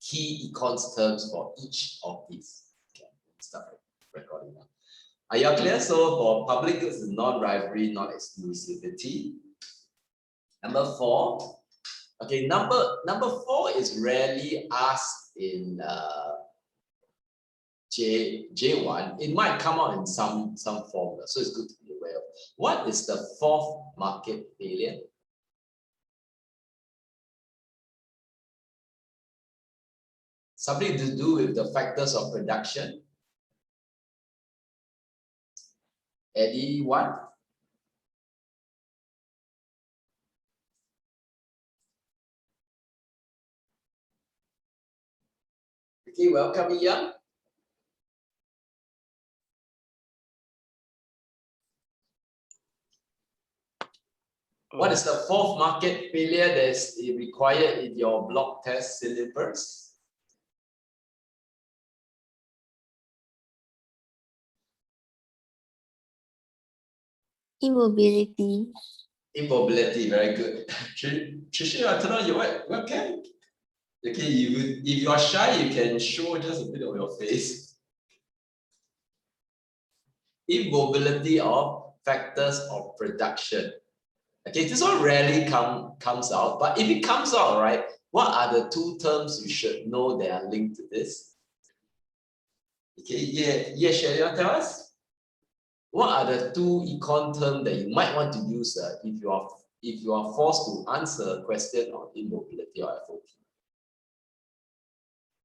key econs terms for each of these. Okay, start recording now. Are you all clear? So for public goods is non-rivalry, non-exclusivity. Number 4. Okay, number 4 is rarely asked in J1. It might come out in some formula, so it's good to be aware of. What is the 4th market failure? Something to do with the factors of production. Anyone? Okay, welcome, Ian. What is the 4th market failure that is required in your block test syllabus? Immobility. Immobility, very good. Tricia, I turn on your webcam. Okay, if you are shy, you can show just a bit of your face. Immobility of factors of production. Okay, this one rarely comes out, but if it comes out, right, what are the 2 terms you should know that are linked to this? Okay, yeah, Sherry, tell us. What are the 2 econ terms that you might want to use if you are forced to answer a question on immobility or FOP?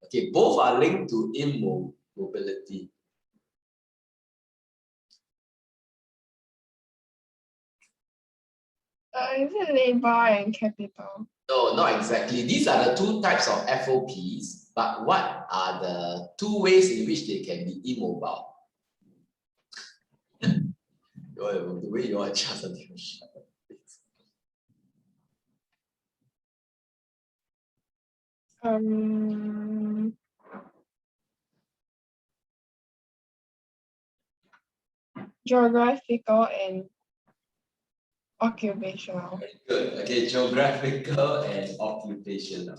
Okay, both are linked to immobility. Is it labor and capital? No, not exactly. These are the 2 types of FOPs, but what are the 2 ways in which they can be immobile? The way you are just a Geographical and occupational. Good. Okay, geographical and occupational.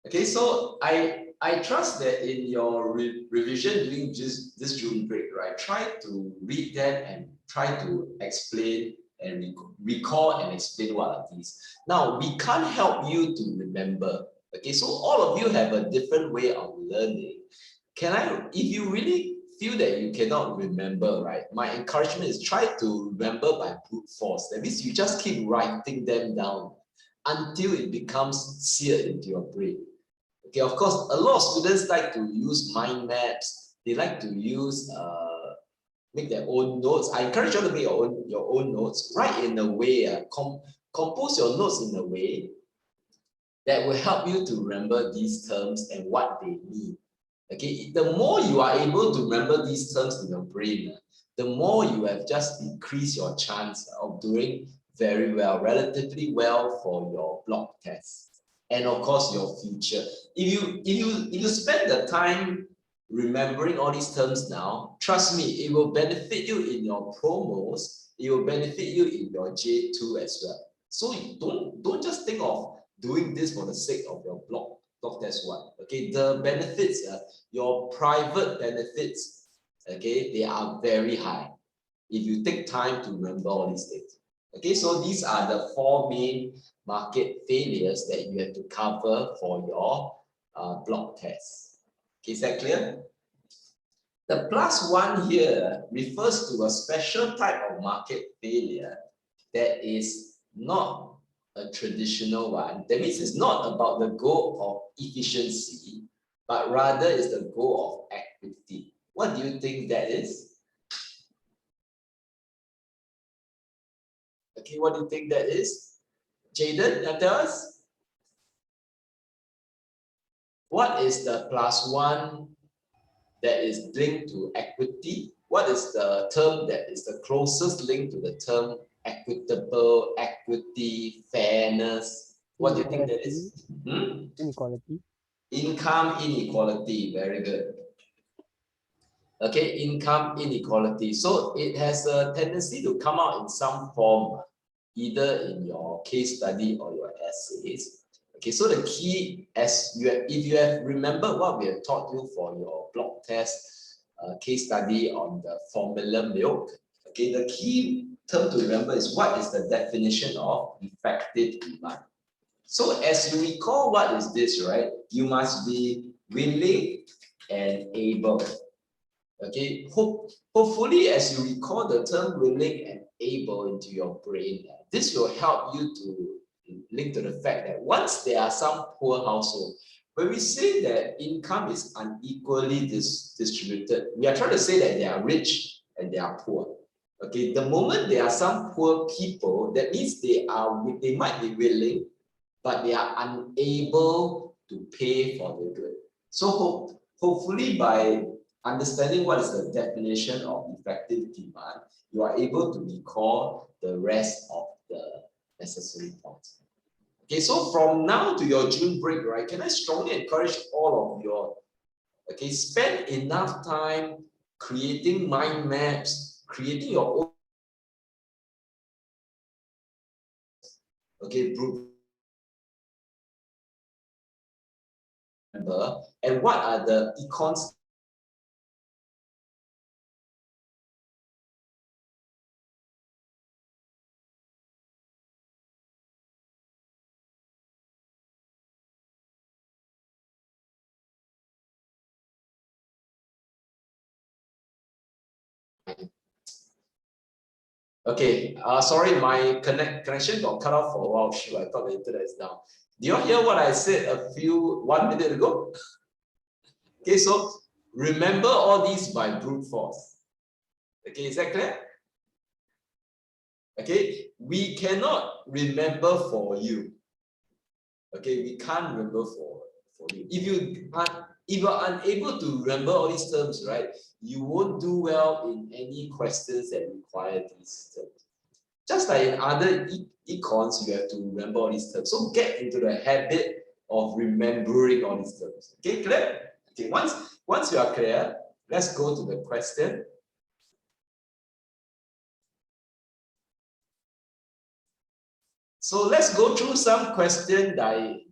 Okay, so I trust that in your revision during this June break, right, try to read them and try to explain and recall and explain what are these. Now, we can't help you to remember. Okay, so all of you have a different way of learning. If you really feel that you cannot remember, right, my encouragement is try to remember by brute force. That means you just keep writing them down until it becomes seared into your brain. Okay, of course, a lot of students like to use mind maps. They like to use make their own notes. I encourage you to make your own notes. Write in a way, compose your notes in a way that will help you to remember these terms and what they mean. Okay, the more you are able to remember these terms in your brain, the more you have just increased your chance of doing very well, relatively well for your block test, and of course your future. If you spend the time remembering all these terms now, trust me, it will benefit you in your promos. It will benefit you in your J2 as well. So don't just think of doing this for the sake of your block test 1. Okay, the benefits, your private benefits, okay, they are very high if you take time to remember all these things. Okay, so these are the 4 main market failures that you have to cover for your block test. Okay, is that clear? The +1 here refers to a special type of market failure that is not a traditional one. That means it's not about the goal of efficiency, but rather is the goal of equity. What do you think that is? Okay, what do you think that is? Jaden, can you tell us? What is the +1 that is linked to equity? What is the term that is the closest link to the term equitable, equity, fairness? What do you think that is? Inequality. Income inequality. Very good. Okay, income inequality. So it has a tendency to come out in some form, either in your case study or your essays. Okay, so the key, if you have remembered what we have taught you for your block test case study on the formula milk, okay, the key term to remember is what is the definition of effective demand. So as you recall, what is this, right? You must be willing and able. Okay, hopefully as you recall the term willing and able into your brain, this will help you to link to the fact that once there are some poor households, when we say that income is unequally distributed, we are trying to say that they are rich and they are poor. Okay, the moment there are some poor people, that means they might be willing, but they are unable to pay for the good. So hopefully by understanding what is the definition of effective demand, you are able to recall the rest of the necessary points. Okay, so from now to your June break, right, can I strongly encourage all of you, okay, spend enough time creating mind maps, creating your own, okay, and what are the econs. Okay, sorry, my connection got cut off for a while. Shoot, I thought the internet is down. Do you hear what I said 1 minute ago? Okay, so remember all these by brute force. Okay, is that clear? Okay, we cannot remember for you. Okay, we can't remember for you. If you're unable to remember all these terms, right, you won't do well in any questions that require these terms. Just like in other econs, you have to remember all these terms. So get into the habit of remembering all these terms. Okay, clear? Okay, once you are clear, let's go to the question. So let's go through some question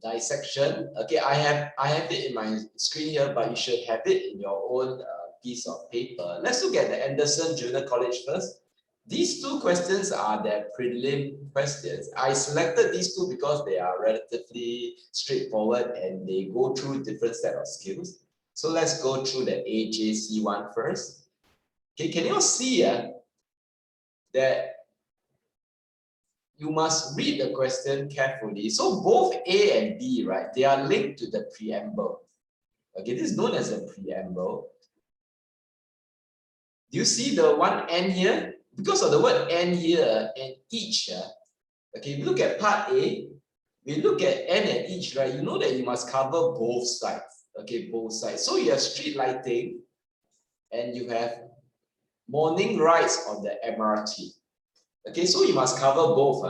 dissection. Okay, I have it in my screen here, but you should have it in your own piece of paper. Let's look at the Anderson Junior College first. These two questions are the prelim questions. I selected these two because they are relatively straightforward and they go through different set of skills. So let's go through the AJC one first. Okay, can you see that you must read the question carefully. So both A and B, right, they are linked to the preamble. Okay, this is known as a preamble. Do you see the one N here? Because of the word N here and each, okay, if you look at part A, we look at N and each, right, you know that you must cover both sides. Okay, both sides. So you have street lighting and you have morning rides on the MRT. Okay, so you must cover both.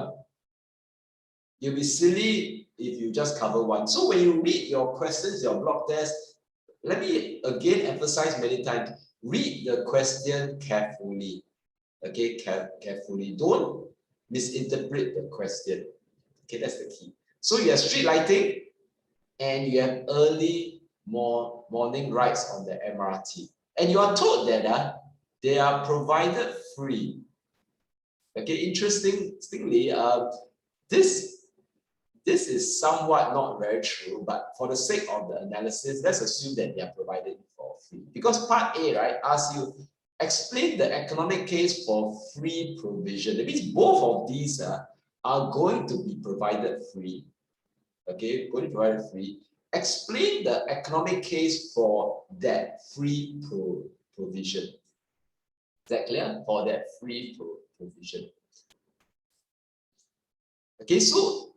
You'll be silly if you just cover one. So when you read your questions, your block test, let me again emphasize many times, read the question carefully. Okay, carefully. Don't misinterpret the question. Okay, that's the key. So you have street lighting and you have early morning rides on the MRT. And you are told that they are provided free. Okay, interestingly, this is somewhat not very true, but for the sake of the analysis, let's assume that they are provided for free. Because part A, right, asks you, explain the economic case for free provision. That means both of these are going to be provided free. Okay, going to be provided free. Explain the economic case for that free provision. Is that clear? For that free provision. Okay, so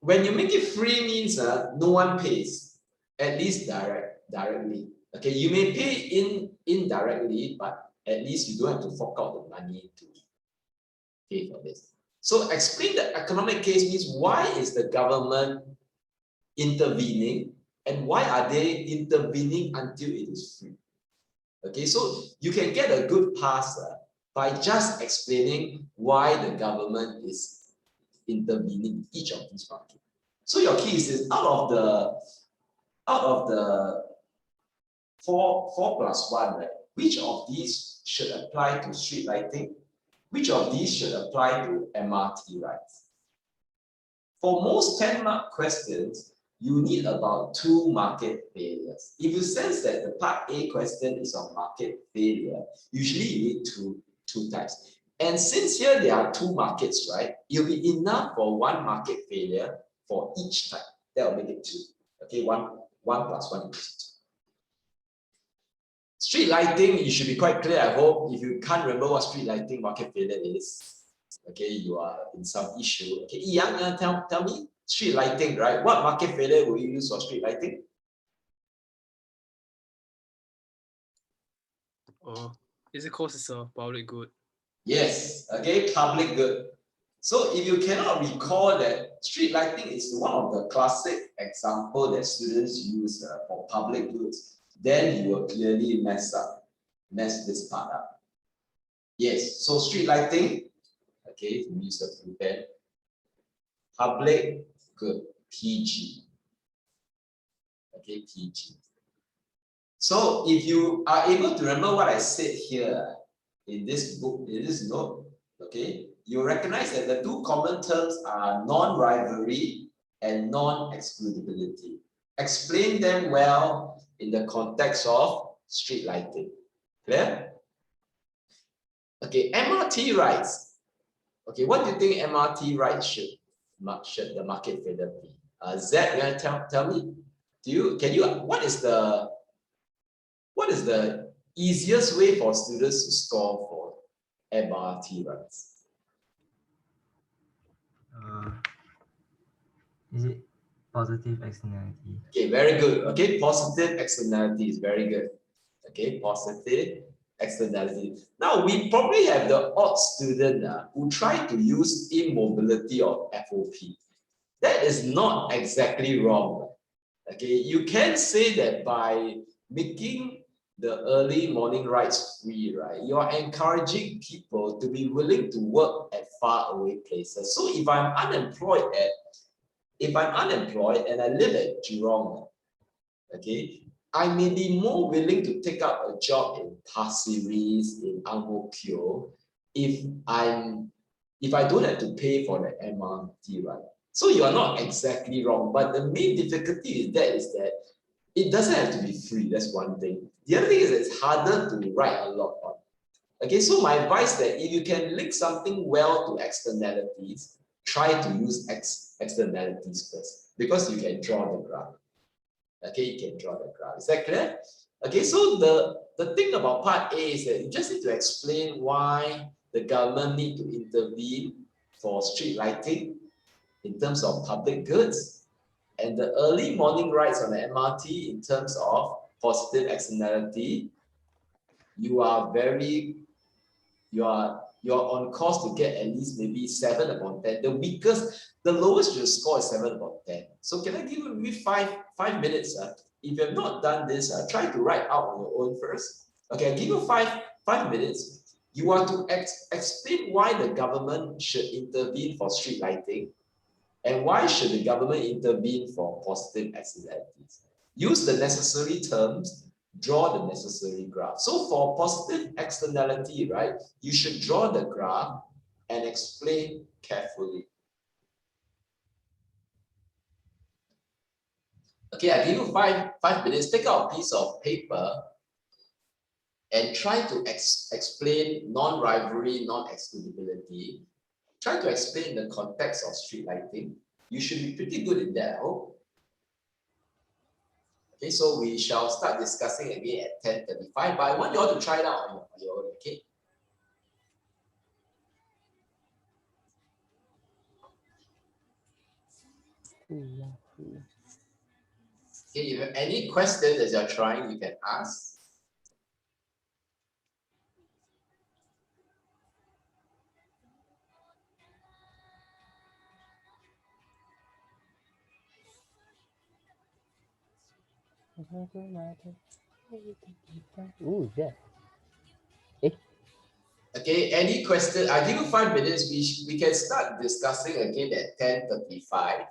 when you make it free means no one pays, at least directly. Okay, you may pay indirectly, but at least you don't have to fork out the money to pay for this. So explain the economic case means why is the government intervening and why are they intervening until it is free? Okay, so you can get a good pass by just explaining why the government is intervening in each of these markets. So your keys is out of the four plus one, right? Which of these should apply to street lighting? Which of these should apply to MRT rights? For most 10-mark questions, you need about 2 market failures. If you sense that the part A question is on market failure, usually you need two types. And since here there are 2 markets, right? It'll be enough for 1 market failure for each type. That will make it 2. Okay, 1 plus 1 equals 2. Street lighting, you should be quite clear, I hope. If you can't remember what street lighting market failure is, okay, you are in some issue. Okay, Yang, tell me, street lighting, right? What market failure will you use for street lighting? Oh, is it because it's a public good? Yes, okay, public good. So if you cannot recall that street lighting is one of the classic example that students use for public goods, then you will clearly mess this part up. Yes, so street lighting, okay, use the blue pen. Public good, PG. Okay, PG. So if you are able to remember what I said here in this book, in this note, okay, you recognize that the 2 common terms are non-rivalry and non-excludability. Explain them well in the context of street lighting. Clear? Okay, MRT rights. Okay, what do you think MRT rights should the market failure be? Zach, you want to tell me? What is the easiest way for students to score for MRT rights? Is it positive externality? Okay, very good. Okay, positive externality is very good. Okay, positive externality. Now, we probably have the odd student who try to use immobility of FOP. That is not exactly wrong. Okay, you can say that by making the early morning rides free, right? You are encouraging people to be willing to work at far away places. So if I'm unemployed and I live at Jurong, okay, I may be more willing to take up a job in Pasir Ris, in Ang Mo Kio, if I don't have to pay for the MRT ride. So you are not exactly wrong, but the main difficulty is that it doesn't have to be free. That's one thing. The other thing is it's harder to write a lot on. Okay, so my advice that if you can link something well to externalities, try to use externalities first because you can draw the graph. Okay, you can draw the graph. Is that clear? Okay, so the thing about part A is that you just need to explain why the government need to intervene for street lighting in terms of public goods, and the early morning rides on the MRT in terms of positive externality. You are on course to get at least maybe 7 upon 10. The lowest you score is 7 upon 10. So can I give you maybe 5 minutes? If you have not done this, try to write out on your own first. Okay, I'll give you 5 minutes. You are to explain why the government should intervene for street lighting, and why should the government intervene for positive externalities. Use the necessary terms, draw the necessary graph. So for positive externality, right, you should draw the graph and explain carefully. Okay, I give you 5 minutes. Take out a piece of paper and try to explain non-rivalry, non-excludability. Try to explain the context of street lighting. You should be pretty good in that, I hope. Okay, so we shall start discussing again at 10:35, but I want you all to try it out on your own, okay? Okay, if you have any questions as you're trying, you can ask. Ooh, yeah. Okay, any question? I give you 5 minutes. We can start discussing again at 10:35.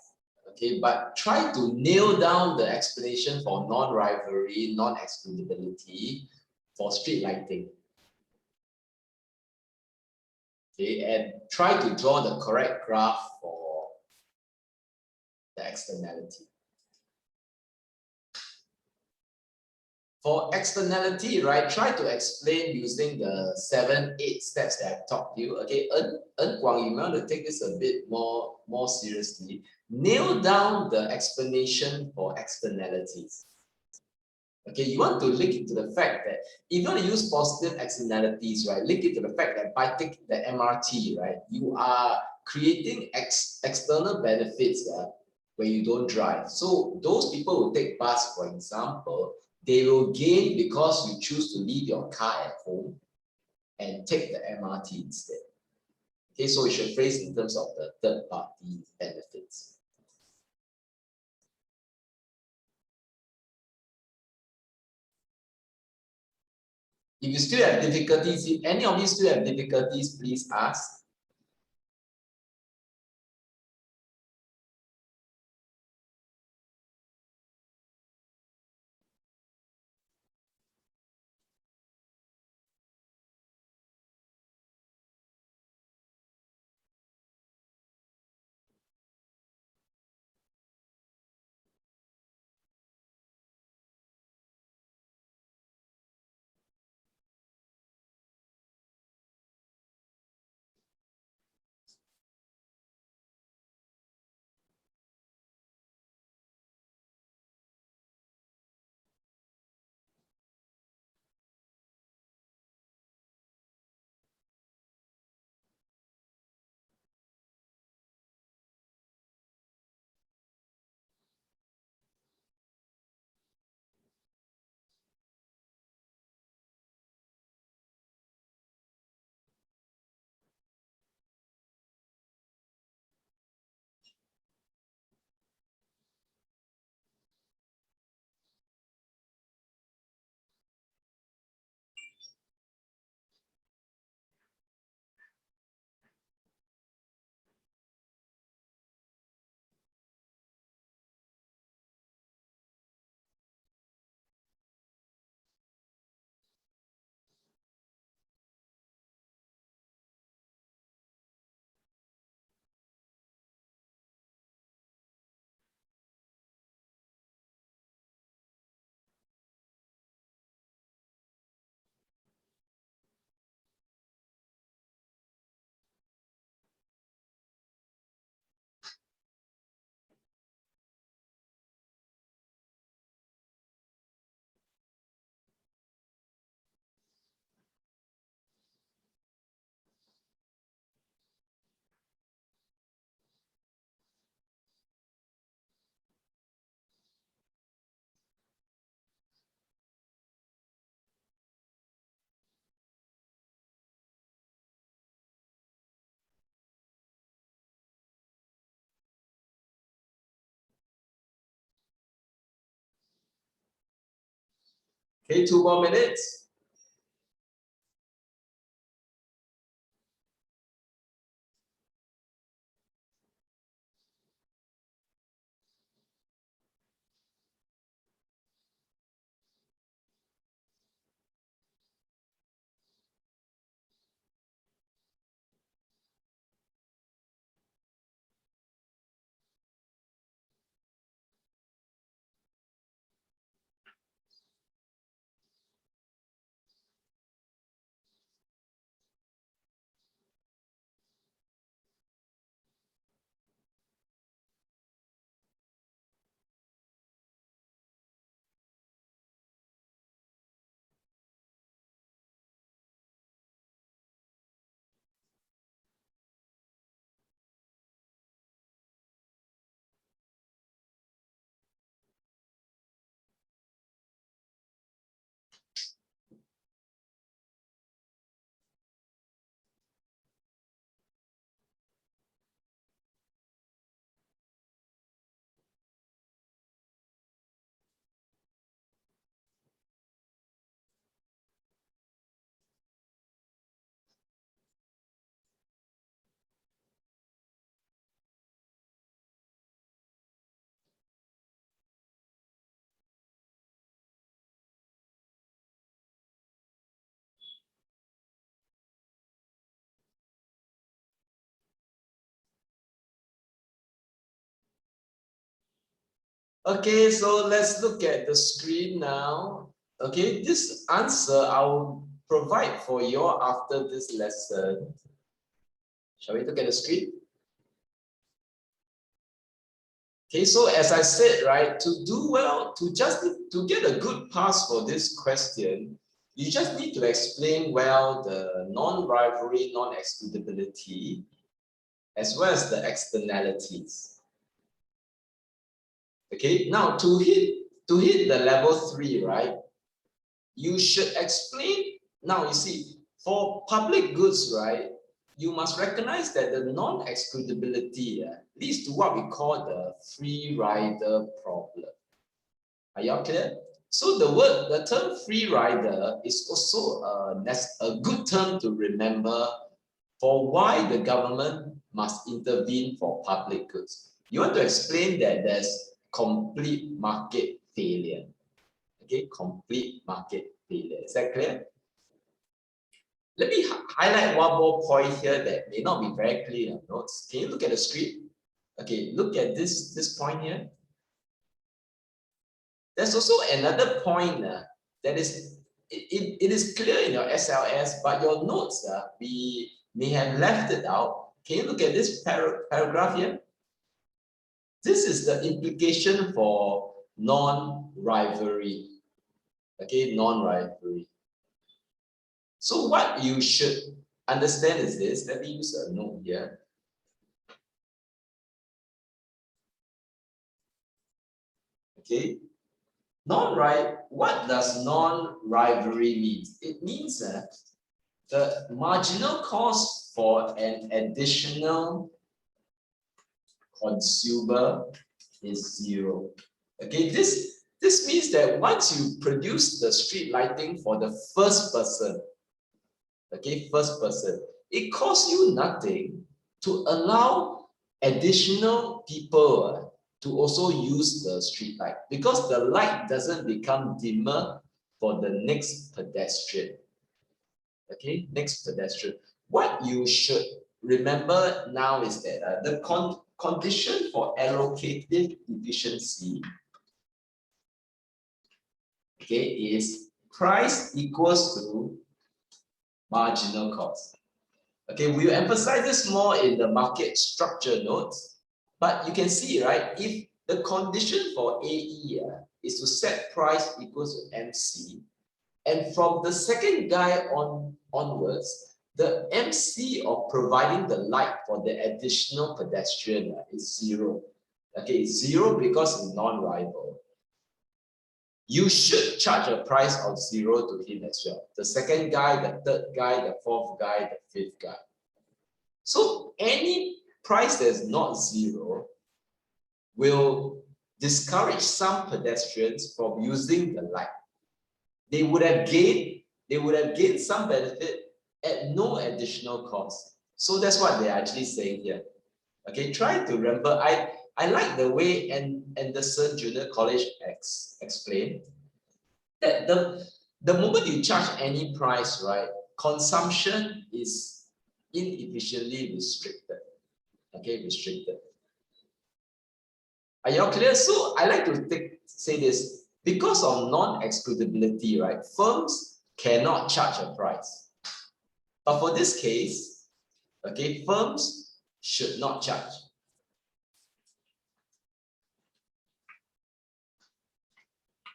Okay, but try to nail down the explanation for non-rivalry, non-excludability for street lighting. Okay, and try to draw the correct graph for the externality. For externality, right, try to explain using the 7-8 steps that I've taught you. Okay, En Guang, you want to take this a bit more seriously. Nail down the explanation for externalities. Okay, you want to link it to the fact that if you want to use positive externalities, right, link it to the fact that by taking the MRT, right, you are creating external benefits where you don't drive. So those people who take bus, for example, they will gain because you choose to leave your car at home and take the MRT instead. Okay, so we should phrase in terms of the third party benefits. If you still have difficulties, if any of you still have difficulties, please ask. Okay, 2 more minutes. Okay, so let's look at the screen now. Okay, this answer I will provide for you all after this lesson. Shall we look at the screen? Okay, so as I said, right, to do well, to get a good pass for this question, you just need to explain well the non-rivalry, non-excludability, as well as the externalities. Okay, now to hit the level 3, right, you should explain. Now you see, for public goods, right, you must recognize that the non-excludability leads to what we call the free rider problem. Are you all clear? So the term free rider is also a good term to remember for why the government must intervene for public goods. You want to explain that there's complete market failure. Okay, complete market failure. Is that clear? Let me highlight one more point here that may not be very clear in your notes. Can you look at the screen? Okay, look at this point here. There's also another point that is, it is clear in your SLS, but your notes, we may have left it out. Can you look at this paragraph here? This is the implication for non-rivalry. Okay, non-rivalry. So what you should understand is this. Let me use a note here. Okay. What does non-rivalry mean? It means that the marginal cost for an additional consumer is 0. Okay, this means that once you produce the street lighting for the first person, okay, first person, it costs you nothing to allow additional people to also use the street light, because the light doesn't become dimmer for the next pedestrian. Okay, next pedestrian. What you should remember now is that the condition for allocative efficiency, okay, is price equals to marginal cost. Okay, we'll emphasize this more in the market structure notes, but you can see, right, if the condition for AE is to set price equals to MC, and from the second guy onwards, the MC of providing the light for the additional pedestrian is 0. Okay, 0 because it's non-rival. You should charge a price of 0 to him as well. The second guy, the third guy, the fourth guy, the fifth guy. So any price that's not 0 will discourage some pedestrians from using the light. They would have gained some benefit at no additional cost. So that's what they're actually saying here. Okay, try to remember. I like the way Anderson Junior College explained that the moment you charge any price, right, consumption is inefficiently restricted. Okay, restricted. Are you all clear? So I like to say this, because of non-excludability, right, firms cannot charge a price. But for this case, okay, firms should not charge.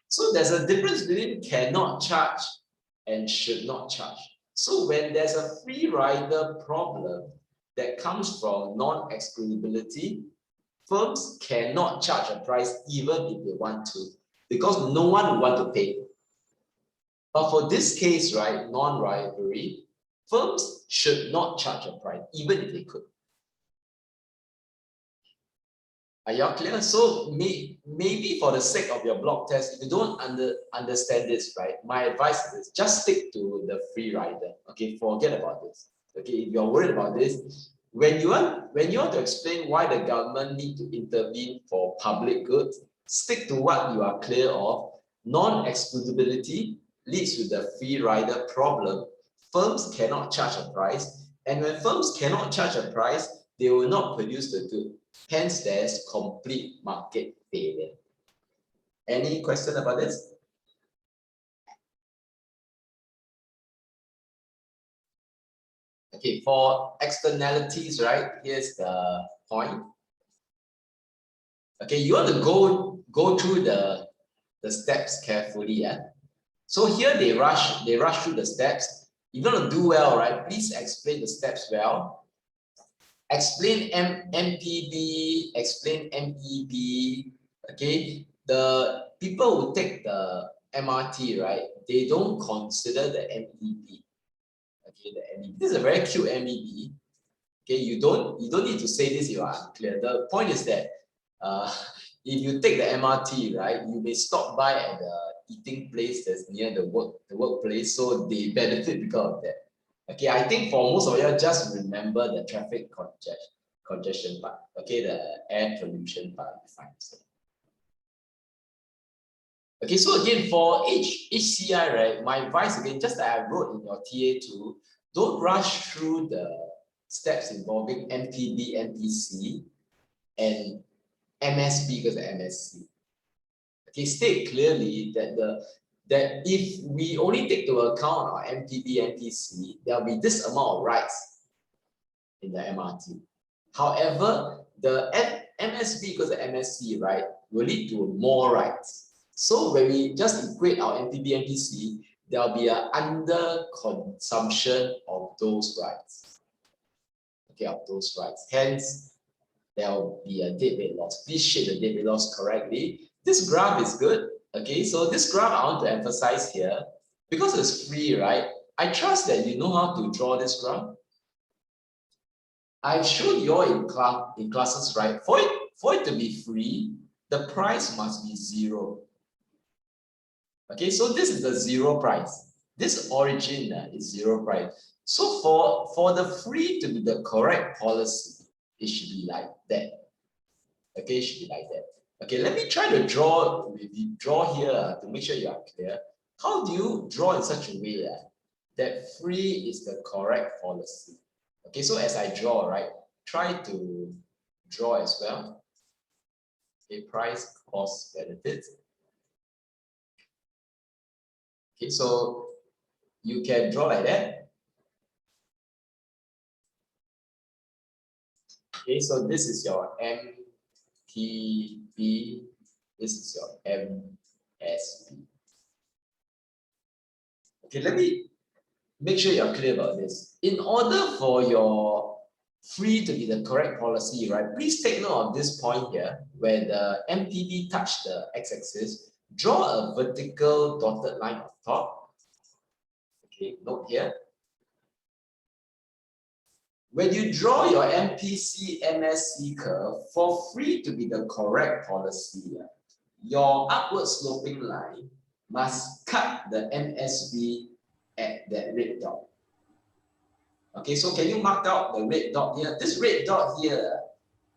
So there's a difference between cannot charge and should not charge. So when there's a free rider problem that comes from non-excludability, firms cannot charge a price even if they want to, because no one will want to pay. But for this case, right, non-rivalry, firms should not charge a price even if they could. Are you all clear? So maybe for the sake of your block test, if you don't understand this, right, my advice is just stick to the free rider. Okay, forget about this. Okay, if you're worried about this, when you want to explain why the government need to intervene for public goods, stick to what you are clear of. Non-excludability leads to the free rider problem. Firms cannot charge a price, and when firms cannot charge a price, they will not produce the good. Hence, there's complete market failure. Any question about this? Okay, for externalities, right? Here's the point. Okay, you want to go through the steps carefully, yeah. So here they rush through the steps. You're gonna do well, right? Please explain the steps well. Explain MPB, explain MEB. Okay, the people who take the MRT, right? They don't consider the MEB. Okay, the MEB. This is a very cute MEB. Okay, you don't need to say this if you are unclear. The point is that if you take the MRT, right, you may stop by at the eating place that's near the workplace, so they benefit because of that. Okay, I think for most of you, just remember the traffic congestion part. Okay, the air pollution part, fine. Okay, so again for HCI, right, my advice again, just like I wrote in your TA2, don't rush through the steps involving MPB, MPC, and MSB because of MSC. Okay, state clearly that if we only take to account our MPB, MPC, there will be this amount of rights in the MRT. However, the MSB because of MSC, right, will lead to more rights. So when we just equate our MPB, MPC, there will be an under consumption of those rights. Okay, of those rights. Hence, there will be a deadweight loss. Please shape the deadweight loss correctly. This graph is good. Okay, so this graph I want to emphasize here because it's free, right? I trust that you know how to draw this graph. I've shown you all in classes, right? For it to be free, the price must be 0. Okay, so this is the 0 price. This origin is 0 price. So for the free to be the correct policy, it should be like that. Okay, it should be like that. Okay, let me try to draw here to make sure you are clear. How do you draw in such a way that free is the correct policy? Okay, so as I draw, right, try to draw as well. Okay, price, cost, benefit. Okay, so you can draw like that. Okay, so this is your MPB, this is your MSB. Okay, let me make sure you're clear about this. In order for your free to be the correct policy, right, please take note of this point here where the MPB touch the x-axis. Draw a vertical dotted line on top. Okay, note here. When you draw your MPC MSC curve, for free to be the correct policy, your upward sloping line must cut the MSB at that red dot. Okay, so can you mark out the red dot here? This red dot here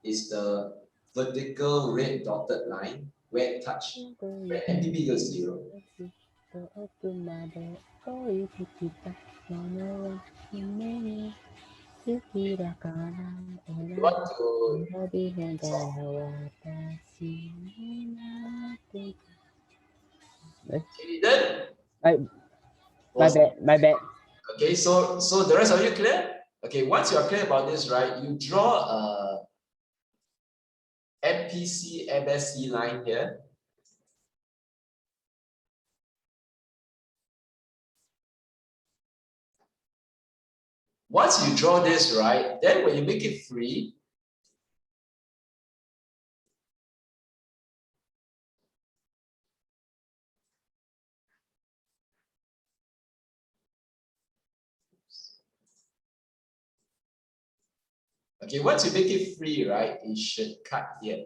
is the vertical red dotted line where it touch, where MPB goes 0. You want to done? My bad. Okay, so the rest of you clear? Okay, once you are clear about this, right, you draw a MPC MSC line here. Once you draw this, right, then when you make it free, okay, once you make it free, right, it should cut here.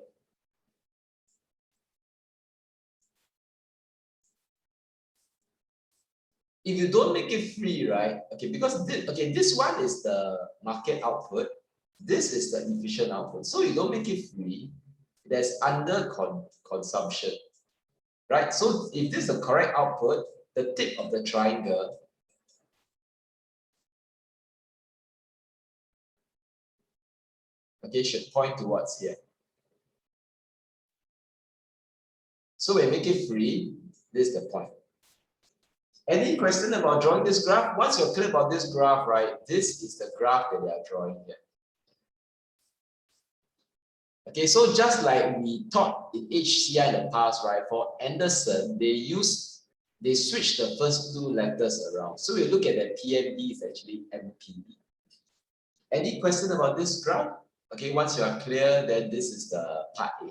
If you don't make it free, right, okay, because this one is the market output, this is the efficient output. So you don't make it free, there's under consumption, right? So if this is the correct output, the tip of the triangle okay should point towards here. So we make it free. This is the point. Any question about drawing this graph? Once you're clear about this graph, right? This is the graph that they are drawing here. Okay, so just like we taught in HCI in the past, right? For Anderson, they switch the first two letters around. So we look at the PMB is actually MPB. Any question about this graph? Okay, once you are clear, then this is the part A.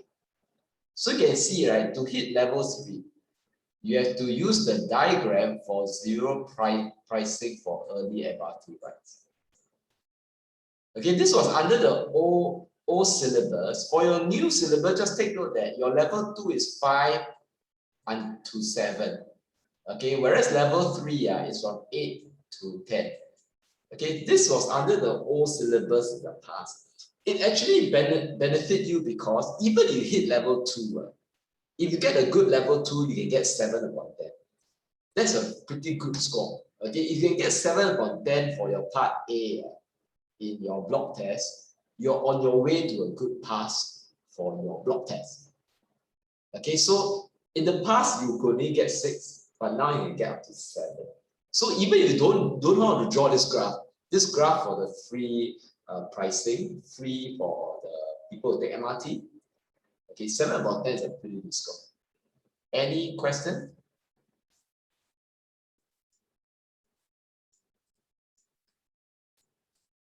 So you can see, right, to hit level 3, you have to use the diagram for zero pricing for early MRT rights. Okay, this was under the old syllabus. For your new syllabus, just take note that your level 2 is 5 to 7. Okay, whereas level 3 is from 8 to 10. Okay, this was under the old syllabus in the past. It actually benefit you because even if you hit level 2, if you get a good level 2, you can get 7 upon 10. That's a pretty good score. Okay, if you can get 7 upon 10 for your part A in your block test, you're on your way to a good pass for your block test. Okay, so in the past you could only get 6, but now you can get up to 7. So even if you don't know how to draw this graph for the free pricing, free for the people who take MRT, okay, 7 upon 10 is a pretty good score. Any question?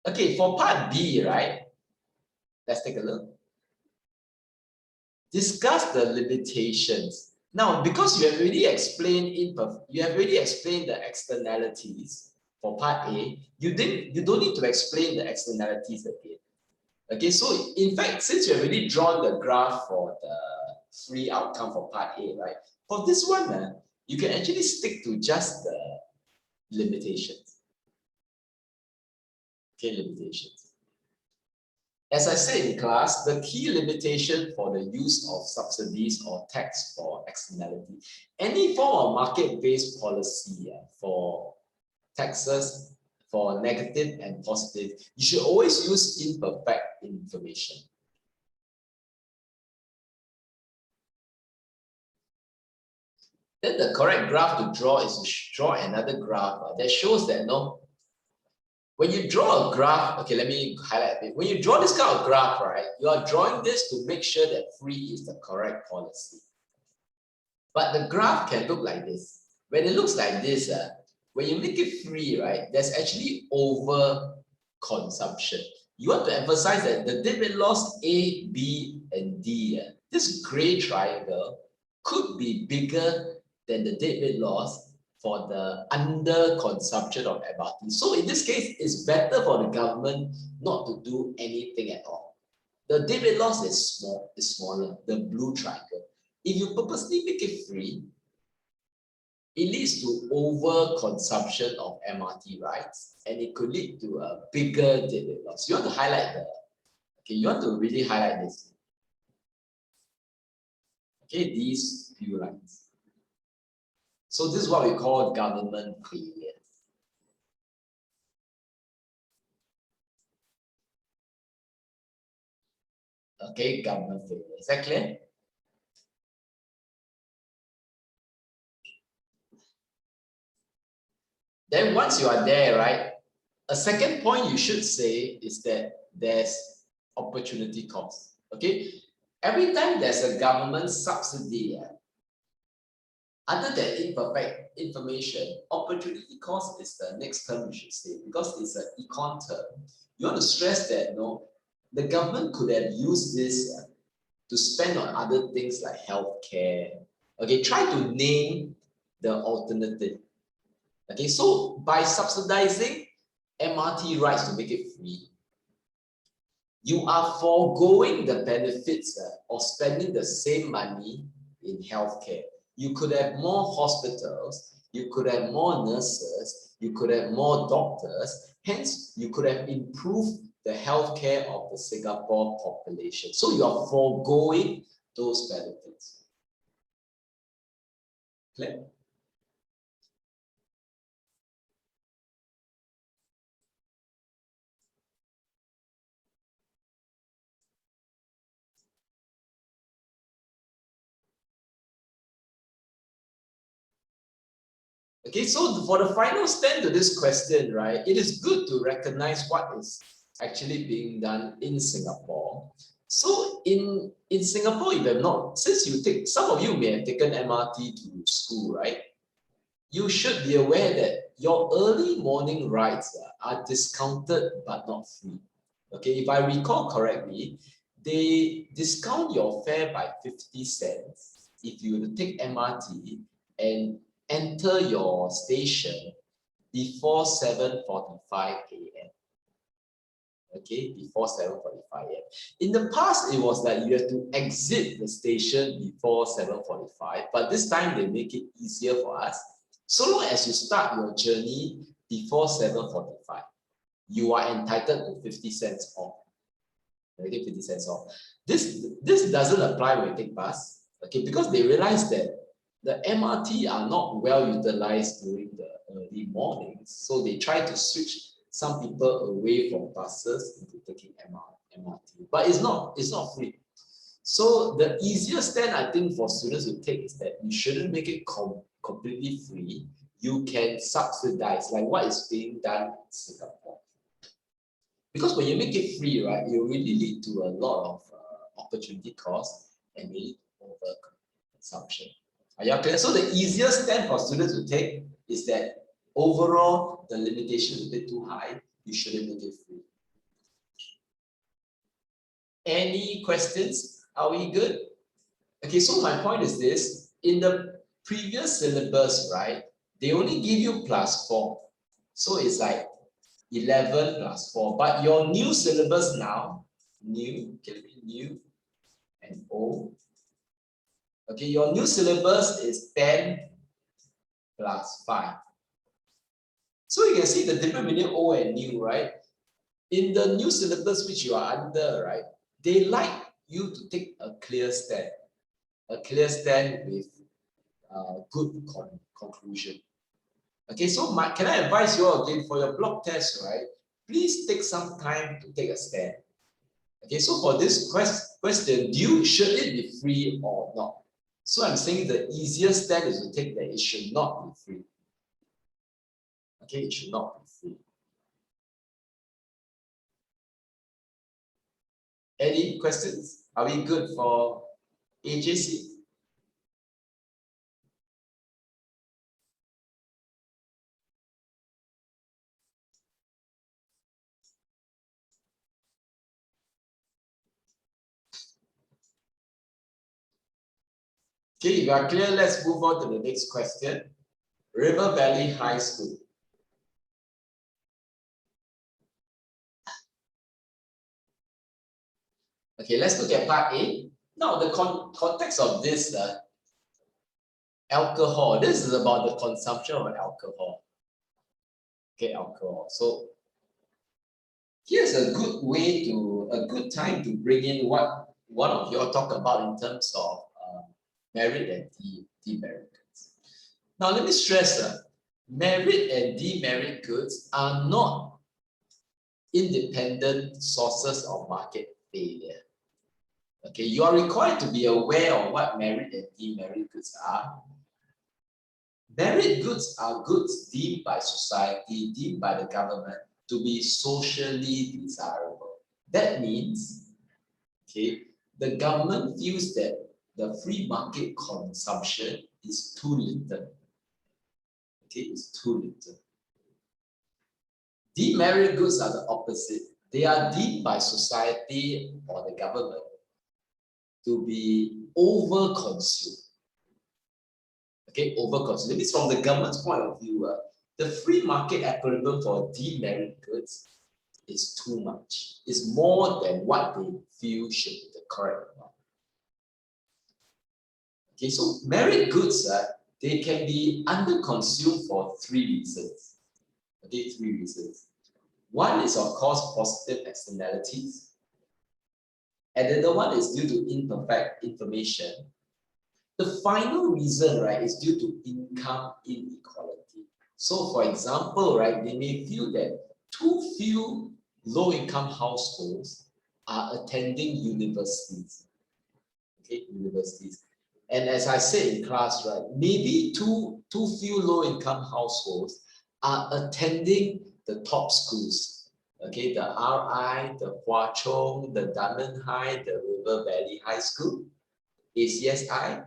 Okay, for part B, right? Let's take a look. Discuss the limitations. Now, because you have already explained the externalities for part A, you don't need to explain the externalities again. Okay, so in fact, since you have already drawn the graph for the free outcome for part A, right? For this one, you can actually stick to just the limitations. Okay, limitations. As I said in class, the key limitation for the use of subsidies or tax for externality, any form of market-based policy for taxes for negative and positive, you should always use imperfect information. Then the correct graph to draw is to draw another graph that shows that when you draw a graph, okay, let me highlight it. When you draw this kind of graph, right, you are drawing this to make sure that free is the correct policy. But the graph can look like this. When it looks like this, when you make it free, right, there's actually over consumption. You want to emphasize that the debit loss A, B, and D, this gray triangle could be bigger than the debit loss for the under consumption of MRT. So in this case, it's better for the government not to do anything at all. The debit loss is smaller, the blue triangle. If you purposely make it free, it leads to over consumption of MRT rights, and it could lead to a bigger debit loss. You want to highlight you want to really highlight this. Okay, these few lines. So this is what we call government failure. Okay, government failure. Is that clear? Then once you are there, right, a second point you should say is that there's opportunity cost. Okay, every time there's a government subsidy, other than imperfect information, opportunity cost is the next term you should say because it's an econ term. You want to stress that the government could have used this to spend on other things like healthcare. Okay, try to name the alternative. Okay, so by subsidizing MRT rights to make it free, you are foregoing the benefits of spending the same money in healthcare. You could have more hospitals, you could have more nurses, you could have more doctors, hence you could have improved the healthcare of the Singapore population. So you are foregoing those benefits. Clear? Okay, so for the final stand to this question, right, it is good to recognize what is actually being done in Singapore. So in Singapore, if you have not, since you take, some of you may have taken MRT to school, right? You should be aware that your early morning rides are discounted but not free. Okay, if I recall correctly, they discount your fare by 50 cents if you take MRT and enter your station before 7:45 a.m. Okay, before 7:45 a.m. In the past, it was like you have to exit the station before 7:45, but this time they make it easier for us. So long as you start your journey before 7:45, you are entitled to 50 cents off. Okay, 50 cents off. This doesn't apply when you take bus, okay, because they realize that the MRT are not well utilized during the early mornings, so they try to switch some people away from buses into taking MRT. But it's not free. So the easiest stand I think for students to take is that you shouldn't make it completely free. You can subsidize, like what is being done in Singapore. Because when you make it free, right, it will really lead to a lot of opportunity costs and maybe over consumption. Are you clear? So the easiest stand for students to take is that overall the limitation is a bit too high. You shouldn't make it free. Any questions? Are we good? Okay, so my point is this. In the previous syllabus, right, they only give you +4. So it's like 11 plus 4. But your new syllabus now, new, can it be new and O? Okay, your new syllabus is 10 plus 5. So you can see the difference between O and new, right? In the new syllabus which you are under, right, they like you to take a clear stand with good conclusion. Okay, so can I advise you all again for your block test, right? Please take some time to take a stand. Okay, so for this question, should it be free or not? So I'm saying the easiest stand is to take that it should not be free. Okay, it should not be free. Any questions? Are we good for AJC? Okay, if you are clear, let's move on to the next question. River Valley High School. Okay, let's look at part A. Now, the context of this alcohol, this is about the consumption of alcohol. Okay, alcohol. So here's a good time to bring in what one of you all talk about in terms of merit and demerit goods. Now, let me stress merit and demerit goods are not independent sources of market failure. Okay, you are required to be aware of what merit and demerit goods are. Merit goods are goods deemed by society, deemed by the government to be socially desirable. That means, okay, the government feels that the free market consumption is too little. Okay, it's too little. Demerit goods are the opposite. They are deemed by society or the government to be overconsumed. Okay, overconsumed. That means from the government's point of view, the free market equivalent for demerit goods is too much. It's more than what they feel should be the correct amount. Okay, so merit goods, they can be underconsumed for 3 reasons. Okay, 3 reasons. One is, of course, positive externalities. And the other one is due to imperfect information. The final reason, right, is due to income inequality. So, for example, right, they may feel that too few low-income households are attending universities. Okay, universities. And as I said in class, right, maybe too few low-income households are attending the top schools. Okay, the RI, the Hwa Chong, the Diamond High, the River Valley High School, ACSI.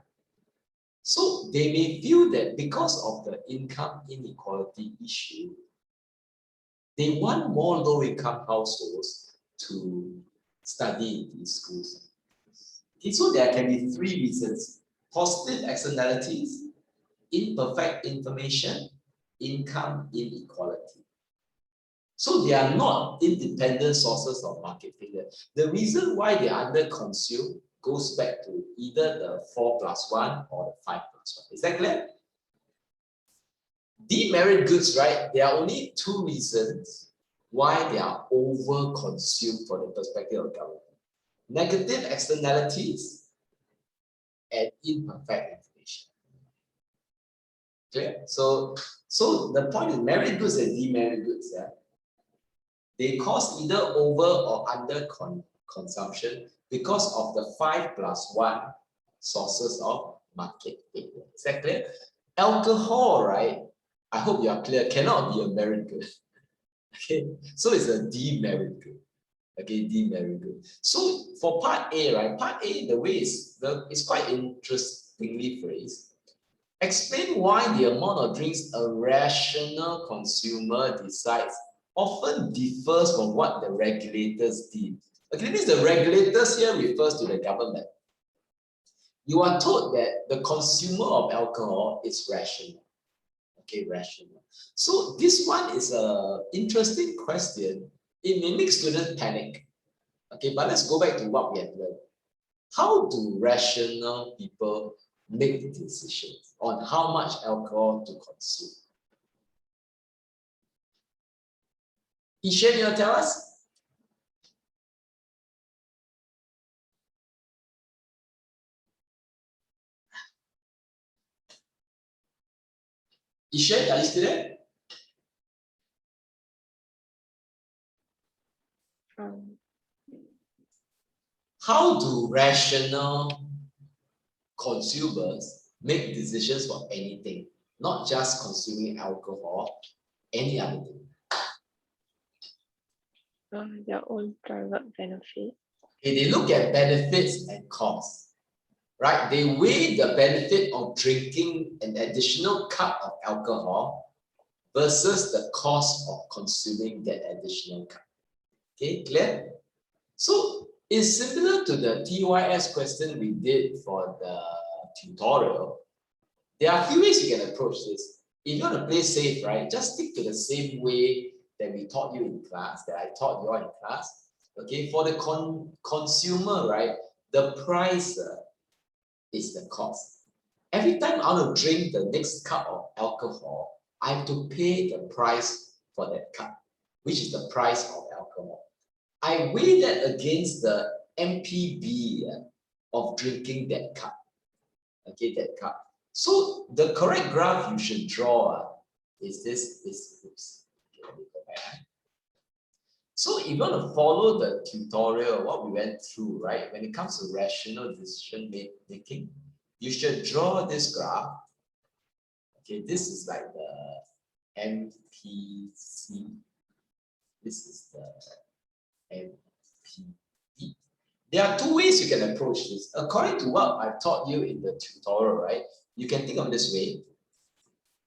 So they may feel that because of the income inequality issue, they want more low-income households to study in these schools. Okay, so there can be three reasons: positive externalities, imperfect information, income inequality. So they are not independent sources of market failure. The reason why they are under-consumed goes back to either the 4+1 or the 5+1. Is that clear? Demerit goods, right? There are only two reasons why they are over-consumed from the perspective of government: negative externalities and imperfect information. Clear? So the point is, merit goods and demerit goods, they cause either over or under consumption because of the 5+1 sources of market failure. Is that clear? Alcohol, right? I hope you are clear, cannot be a merit good. Okay, so it's a demerit good. Okay, demerit good. So for part A, right? Part A, the way it's quite interestingly phrased. Explain why the amount of drinks a rational consumer decides often differs from what the regulators deem. Okay, that means the regulators here refers to the government. You are told that the consumer of alcohol is rational. Okay, rational. So this one is an interesting question. It may make students panic. Okay, but let's go back to what we have learned. How do rational people make decisions on how much alcohol to consume? Ishan, you want to tell us? Ishan, are you still there? How do rational consumers make decisions for anything, not just consuming alcohol, any other thing? Their own private benefit. Okay, they look at benefits and costs, right? They weigh the benefit of drinking an additional cup of alcohol versus the cost of consuming that additional cup. Okay, clear? So it's similar to the TYS question we did for the tutorial. There are a few ways you can approach this. If you want to play safe, right, just stick to the same way that we taught you in class, that I taught you all in class. Okay, for the consumer, right, the price is the cost. Every time I want to drink the next cup of alcohol, I have to pay the price for that cup, which is the price of alcohol. I weigh that against the MPB of drinking that cup. Okay, that cup. So the correct graph you should draw is this. Oops. Okay, let me go back. So if you want to follow the tutorial, what we went through, right? When it comes to rational decision making, you should draw this graph. Okay, this is like the MPC. This is the MPD. There are two ways you can approach this. According to what I've taught you in the tutorial, right? You can think of this way.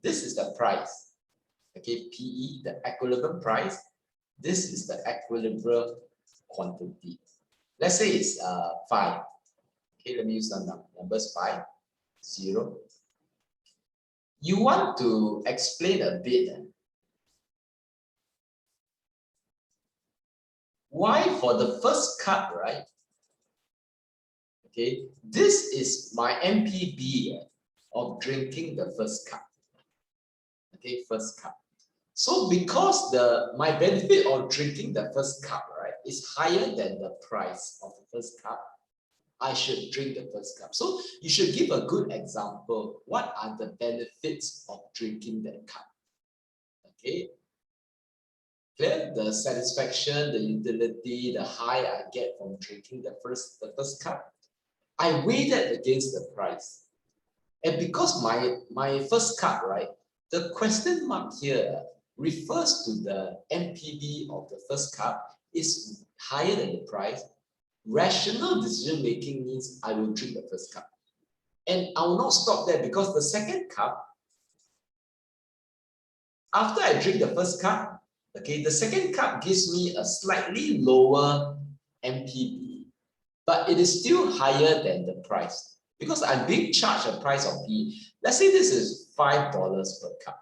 This is the price. Okay, PE, the equilibrium price. This is the equilibrium quantity. Let's say it's 5. Okay, let me use some numbers 5, 0. You want to explain a bit why for the first cup, right? Okay, this is my MPB of drinking the first cup. Okay, first cup. So because my benefit of drinking the first cup, right, is higher than the price of the first cup, I should drink the first cup. So you should give a good example. What are the benefits of drinking that cup? Okay. Clear? The satisfaction, the utility, the high I get from drinking the first cup. I weigh that against the price. And because my first cup, right, the question mark here refers to the NPV of the first cup is higher than the price. Rational decision making means I will drink the first cup. And I will not stop there because the second cup, after I drink the first cup, okay, the second cup gives me a slightly lower NPV, but it is still higher than the price because I'm being charged a price of P. Let's say this is $5 per cup.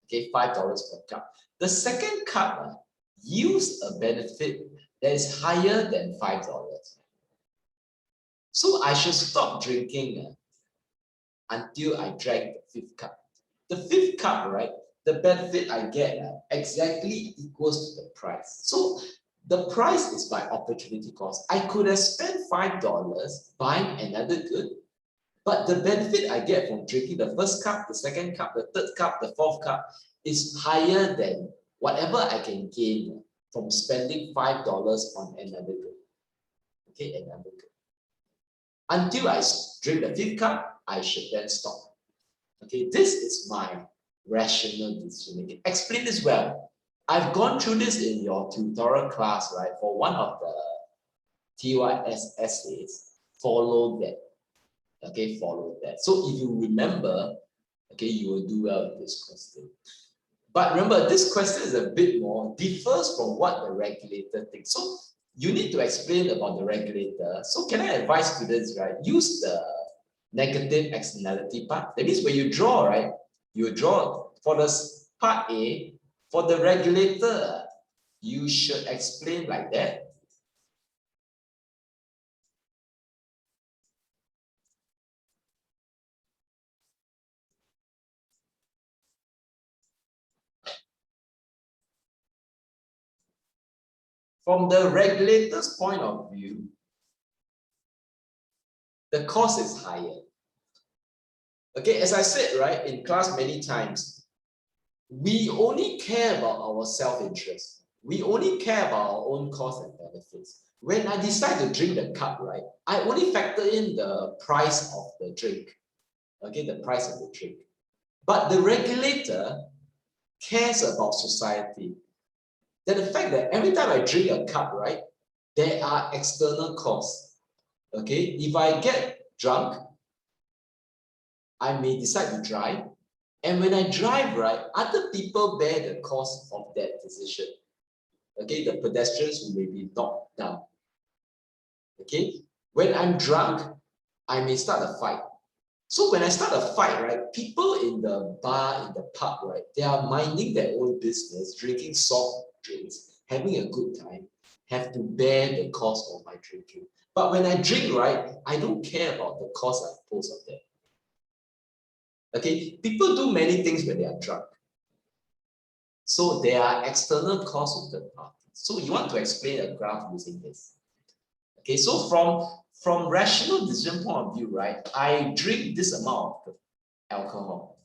Okay, $5 per cup. The second cup yields a benefit that is higher than $5. So I should stop drinking until I drank the fifth cup. The fifth cup, right? The benefit I get exactly equals to the price. So the price is my opportunity cost. I could have spent $5 buying another good, but the benefit I get from drinking the first cup, the second cup, the third cup, the fourth cup is higher than whatever I can gain from spending $5 on another good. Okay, another good. Until I drink the fifth cup, I should then stop. Okay, this is my rational decision making. Explain this well. I've gone through this in your tutorial class, right? For one of the TYS essays, follow that. Okay, follow that. So if you remember, okay, you will do well with this question. But remember, this question is a bit more, differs from what the regulator thinks. So you need to explain about the regulator. So can I advise students, right? Use the negative externality part. That means when you draw, right? You draw for the part A, for the regulator, you should explain like that. From the regulator's point of view, the cost is higher. Okay, as I said, right, in class many times, we only care about our self-interest. We only care about our own costs and benefits. When I decide to drink the cup, right, I only factor in the price of the drink. Okay, the price of the drink. But the regulator cares about society. That the fact that every time I drink a cup, right, there are external costs. Okay, if I get drunk, I may decide to drive. And when I drive, right, other people bear the cost of that decision. Okay, the pedestrians who may be knocked down. Okay, when I'm drunk, I may start a fight. So when I start a fight, right, people in the bar, in the pub, right, they are minding their own business, drinking soft drinks, having a good time, have to bear the cost of my drinking. But when I drink, right, I don't care about the cost I pose of that. Okay, people do many things when they are drunk. So there are external costs of the party. So you want to explain a graph using this. Okay, so from rational decision point of view, right, I drink this amount of alcohol.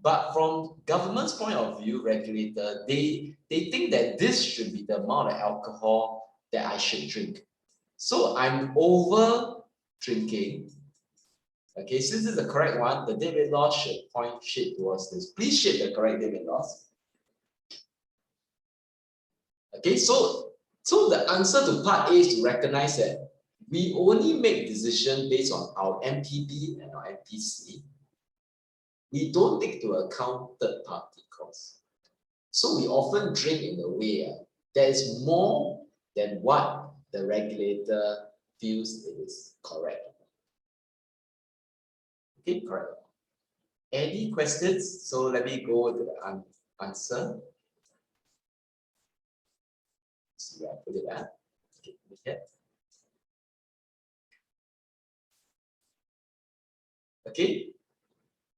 But from government's point of view, regulator, they think that this should be the amount of alcohol that I should drink. So I'm over drinking. Okay, since this is the correct one, the debit loss should point shade towards this. Please shade the correct debit loss. Okay, so the answer to part A is to recognize that we only make decisions based on our MPB and our MPC. We don't take into account third-party costs. So we often drink in a way that is more than what the regulator feels it is correct. Okay, correct. Any questions? So let me go to the answer. See where I put it at. Okay, okay.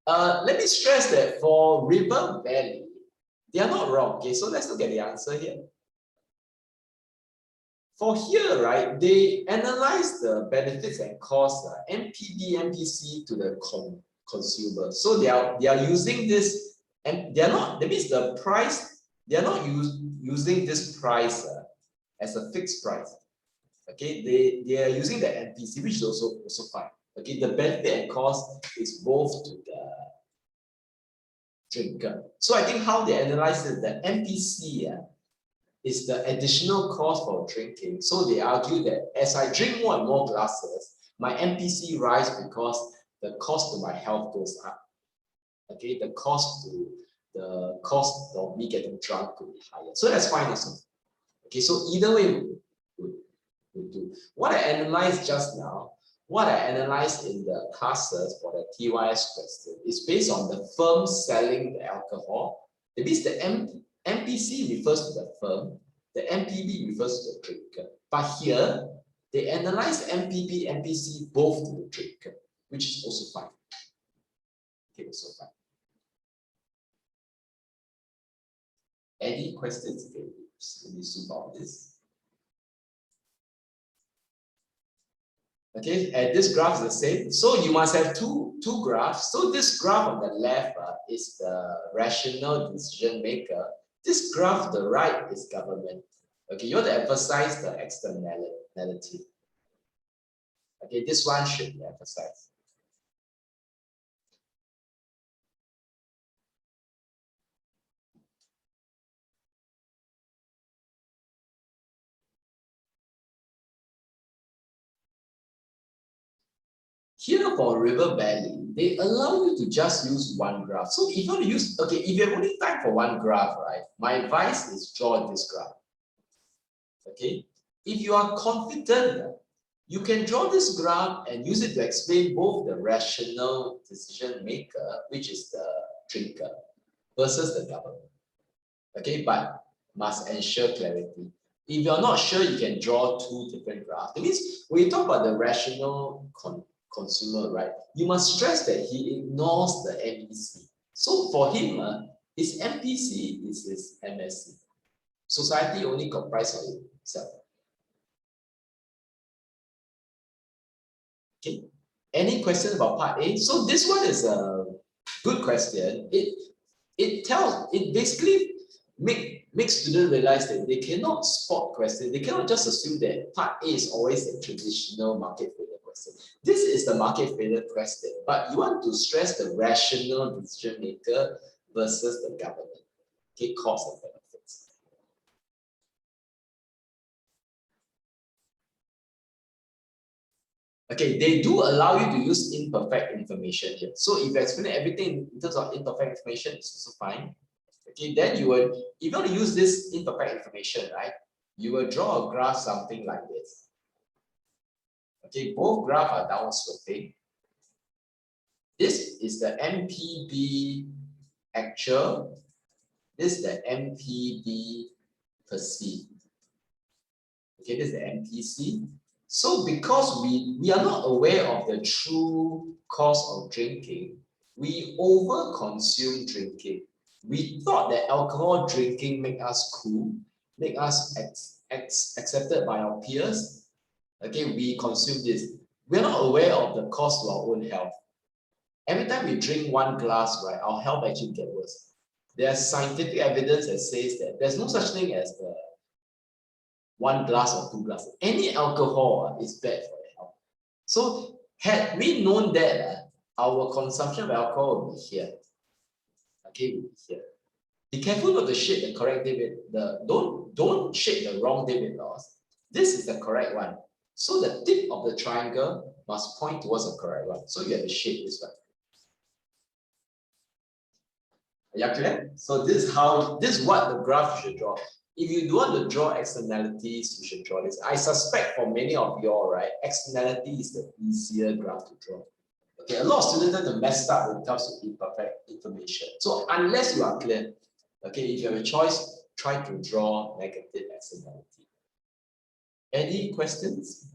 Let me stress that for River Valley, they are not wrong. Okay, so let's look at the answer here. For here, right, they analyze the benefits and costs, MPB, MPC to the consumer. So they are using this, and they are not. That means the price. They are not using this price as a fixed price. Okay, they are using the MPC, which is also fine. Okay, the benefit and cost is both to the drinker. So I think how they analyze it, the MPC is the additional cost for drinking. So they argue that as I drink more and more glasses, my MPC rise because the cost to my health goes up. Okay, the cost of me getting drunk could be higher. So that's fine also. Okay, so either way would do. What I analyzed just now, what I analyzed in the classes for the TYS question is based on the firm selling the alcohol. It means the MPC refers to the firm, the MPB refers to the drinker. But here, they analyze MPB, MPC both to the drinker, which is also fine. Okay, also fine. Any questions? Okay, let me zoom out this. Okay, and this graph is the same. So you must have two graphs. So this graph on the left is the rational decision maker. This graph, the right, is government. Okay, you want to emphasize the externality. Okay, this one should be emphasized. Here for River Valley, they allow you to just use one graph. So if you want to use, okay, if you have only time for one graph, right, my advice is draw this graph. Okay, if you are confident, you can draw this graph and use it to explain both the rational decision maker, which is the drinker, versus the government. Okay, but must ensure clarity. If you're not sure, you can draw two different graphs. That means when you talk about the rational consumer, right, you must stress that he ignores the MPC. So for him, his MPC is his MSC. Society only comprises of itself. Okay. Any question about part A? So this one is a good question. It basically makes students realize that they cannot spot questions. They cannot just assume that part A is always a traditional market failure question. This is the market failure question, but you want to stress the rational decision maker versus the government. Okay, cost and benefits. Okay, they do allow you to use imperfect information here. So if you explain everything in terms of imperfect information, it's also fine. Okay, then you would, if you want to use this imperfect information, right, you will draw a graph something like this. Okay, both graphs are down sloping. This is the MPB actual. This is the MPB perceived. Okay, this is the MPC. So because we are not aware of the true cost of drinking, we over-consume drinking. We thought that alcohol drinking make us cool, make us accepted by our peers. Okay, we consume this. We're not aware of the cost to our own health. Every time we drink one glass, right, our health actually gets worse. There's scientific evidence that says that there's no such thing as the one glass or two glasses. Any alcohol is bad for your health. So had we known that, our consumption of alcohol will be here. Okay, will be here. Be careful not to shake the correct David. Don't shake the wrong David laws. This is the correct one. So the tip of the triangle must point towards the correct one. So you have to shake this one. Are you clear? So this is what the graph you should draw. If you don't want to draw externalities, you should draw this. I suspect for many of you all, right, externality is the easier graph to draw. Okay, a lot of students tend to mess up when it comes to imperfect information. So unless you are clear, okay, if you have a choice, try to draw negative externality. Any questions?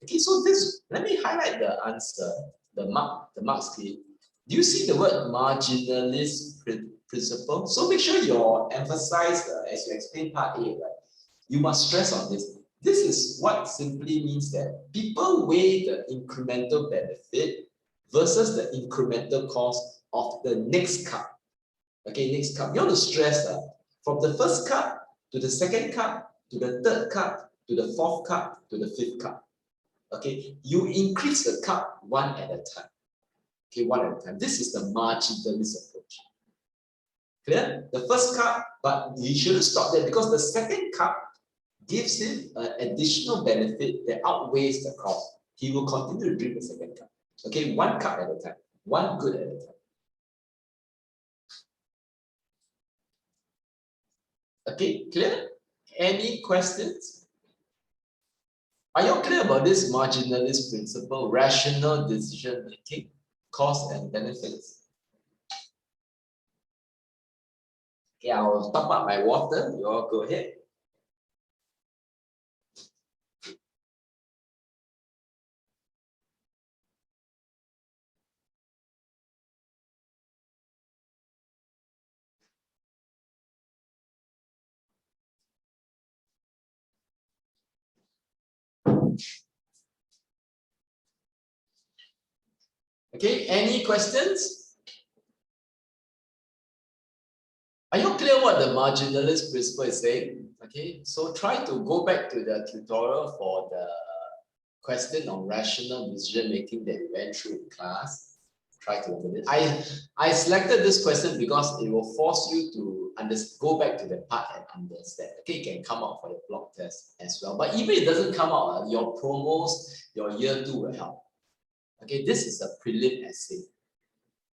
Okay, so let me highlight the answer, the mark scheme. Do you see the word marginalist principle? So make sure you emphasize, as you explain part A, right? You must stress on this. This is what simply means that people weigh the incremental benefit versus the incremental cost of the next cup. Okay, next cup. You want to stress that from the first cup to the second cup to the third cup to the fourth cup to the fifth cup. Okay, you increase the cup one at a time. Okay, one at a time. This is the marginalist approach. Clear? The first cup, but you shouldn't stop there because the second cup gives him an additional benefit that outweighs the cost. He will continue to drink the second cup. Okay, one cup at a time, one good at a time. Okay, clear? Any questions? Are you clear about this marginalist principle, rational decision making, cost and benefits? Okay, I'll top up my water. You all go ahead. Okay, any questions? Are you clear what the marginalist principle is saying? Okay, so try to go back to the tutorial for the question on rational decision making that we went through in class. Try to look at it. I selected this question because it will force you to go back to the part and understand. Okay, it can come out for your block test as well. But even if it doesn't come out, your promos, your year 2 will help. Okay, this is a prelim essay.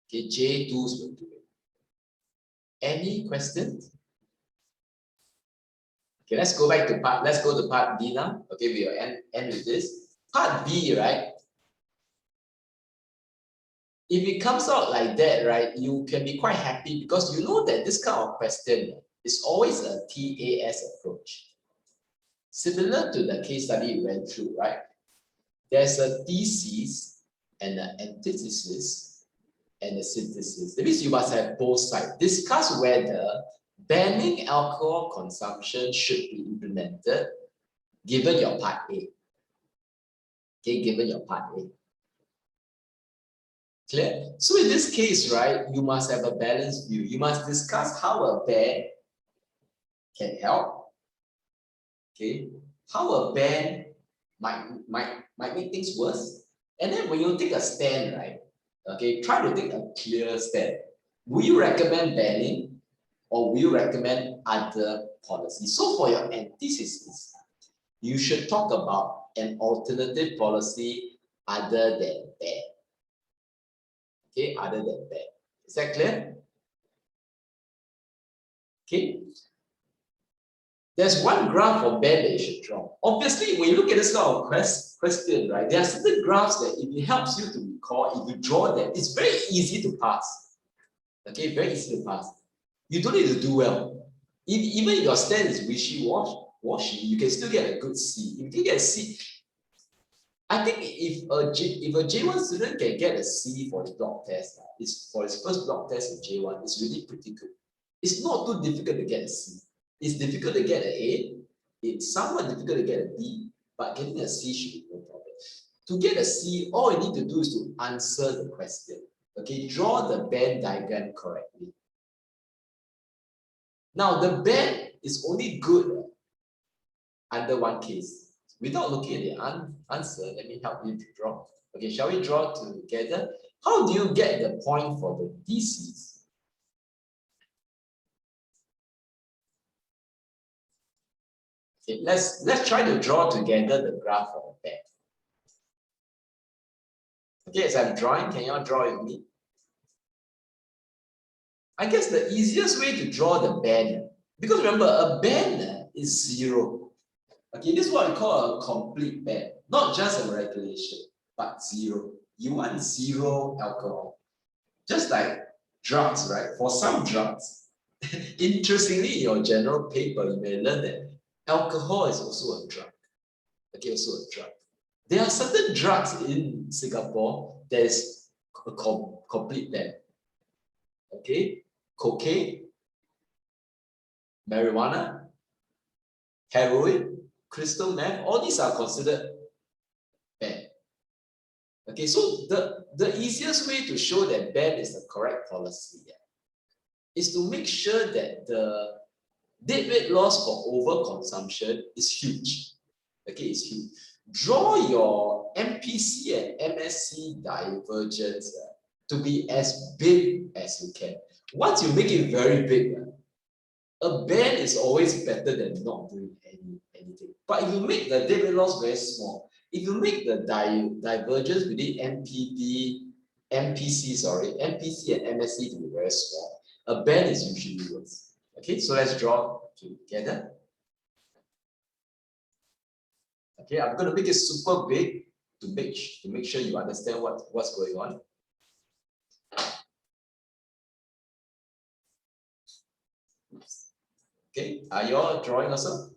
Okay, J2s will do it. Any questions? Okay, let's go to part B now. Okay, we will end with this. Part B, right? If it comes out like that, right, you can be quite happy because you know that this kind of question is always a TAS approach. Similar to the case study we went through, right? There's a thesis and an antithesis and a synthesis. That means you must have both sides. Discuss whether banning alcohol consumption should be implemented given your part A. Okay, given your part A. Clear? So in this case, right, you must have a balanced view. You must discuss how a ban can help. Okay, how a ban might make things worse. And then when you take a stand, right? Okay, try to take a clear stand. Will you recommend banning or will you recommend other policies? So for your antithesis, you should talk about an alternative policy other than ban. Okay, other than ban. Is that clear? Okay. There's one graph for ban that you should draw. Obviously, when you look at this kind of question, right, there are certain graphs that if it helps you to recall, if you draw them, it's very easy to pass. Okay, very easy to pass. You don't need to do well. Even if your stand is wishy-washy, you can still get a good C. If you can get a C, I think if a J1 student can get a C for his block test, for his first block test in J1, it's really pretty good. It's not too difficult to get a C. It's difficult to get an A. It's somewhat difficult to get a B, but getting a C should be no problem. To get a C, all you need to do is to answer the question. Okay, draw the Venn diagram correctly. Now, the band is only good under one case. Without looking at the answer, let me help you to draw. Okay, shall we draw together? How do you get the point for the thesis? Okay, let's try to draw together the graph of the band. Okay, as I'm drawing, can you all draw with me? I guess the easiest way to draw the band, because remember, a band is 0. Okay, this is what we call a complete ban. Not just a regulation, but 0. You want 0 alcohol. Just like drugs, right? For some drugs, interestingly, in your general paper, you may learn that alcohol is also a drug. Okay, also a drug. There are certain drugs in Singapore that is a complete ban. Okay, cocaine, marijuana, heroin, crystal meth, all these are considered banned. Okay, so the easiest way to show that ban is the correct policy is to make sure that the dead weight loss for overconsumption is huge. Okay, it's huge. draw your MPC and MSC divergence to be as big as you can. Once you make it very big, a band is always better than not doing anything. But if you make the debit loss very small, if you make the divergence within MPC and MSC to be very small, a band is usually worse. Okay, so let's draw together. Okay, I'm going to make it super big to make sure you understand what's going on. Okay, are you all drawing also?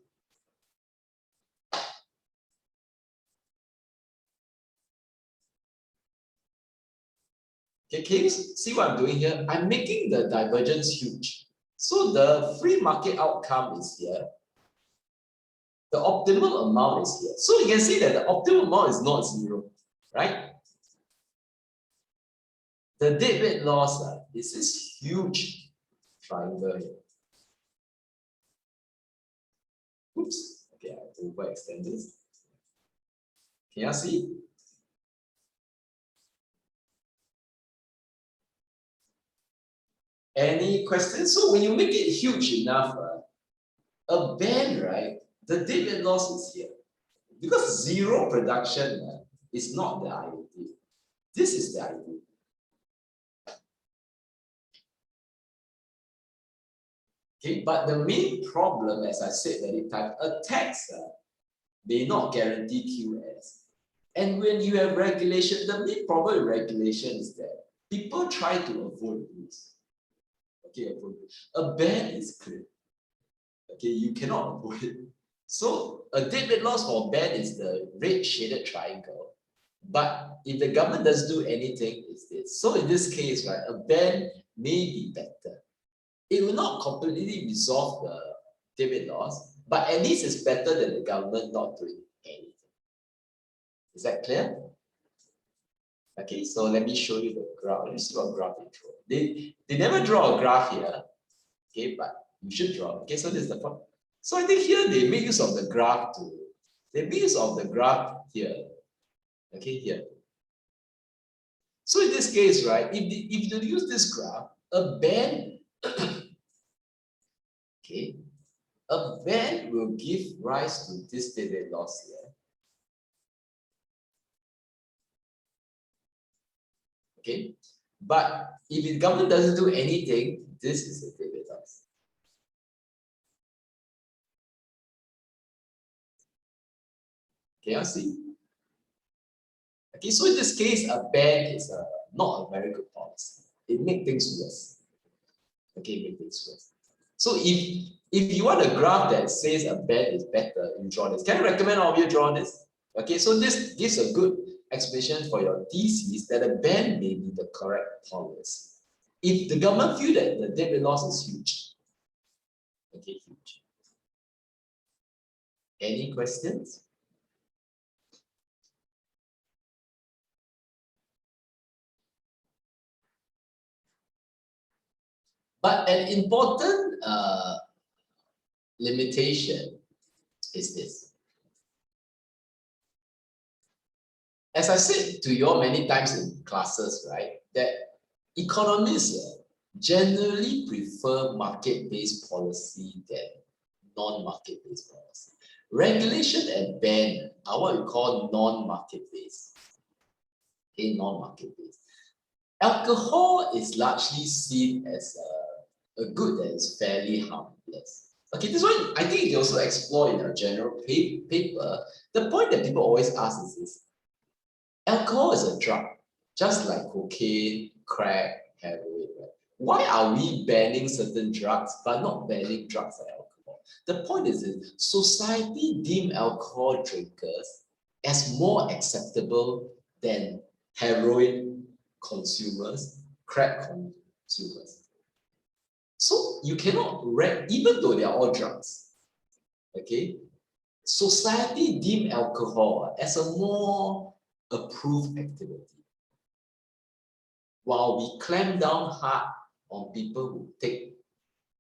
Okay, can you see what I'm doing here? I'm making the divergence huge. So the free market outcome is here. The optimal amount is here. So you can see that the optimal amount is not zero, right? The debit loss is this huge triangle here. Oops, okay, I have to overextend this. Can you see? Any questions? So when you make it huge enough, a band, right? The debit loss is here. Because zero production is not the ideal. This is the ideal. Okay, but the main problem, as I said many times, a tax may not guarantee QS. And when you have regulation, the main problem with regulation is that people try to avoid rules. Okay, avoid rules. A ban is clear. Okay, you cannot avoid it. So a debit loss for ban is the red shaded triangle. But if the government doesn't do anything, it's this. So in this case, right, a ban may be better. It will not completely resolve the debit loss, but at least it's better than the government not doing anything. Is that clear? Okay, so let me show you the graph. Let me see what graph they draw. They never draw a graph here. Okay, but you should draw. Okay, so this is the problem. So I think here they make use of the graph too. They make use of the graph here. Okay, here. So in this case, right, if you use this graph, a band, okay, a band will give rise to this debit loss here. Okay, but if the government doesn't do anything, this is the debit loss. Can you see? Okay, so in this case, a ban is not a very good policy. It makes things worse. Okay, make things worse. So if you want a graph that says a ban is better, you draw this. Can I recommend all of you draw this? Okay, so this gives a good explanation for your thesis that a ban may be the correct policy. If the government feel that the debit loss is huge. Okay, huge. Any questions? But an important limitation is this. As I said to you all many times in classes, right, that economists generally prefer market-based policy than non-market-based policy. Regulation and ban are what we call non-market-based. Okay, non-market-based. Alcohol is largely seen as a good that is fairly harmless. Okay, this one I think you also explore in a general paper. The point that people always ask is this: alcohol is a drug, just like cocaine, crack, heroin. Right? Why are we banning certain drugs but not banning drugs like alcohol? The point is that society deem alcohol drinkers as more acceptable than heroin consumers, crack consumers. So you cannot even though they are all drugs, okay? Society deem alcohol as a more approved activity, while we clamp down hard on people who take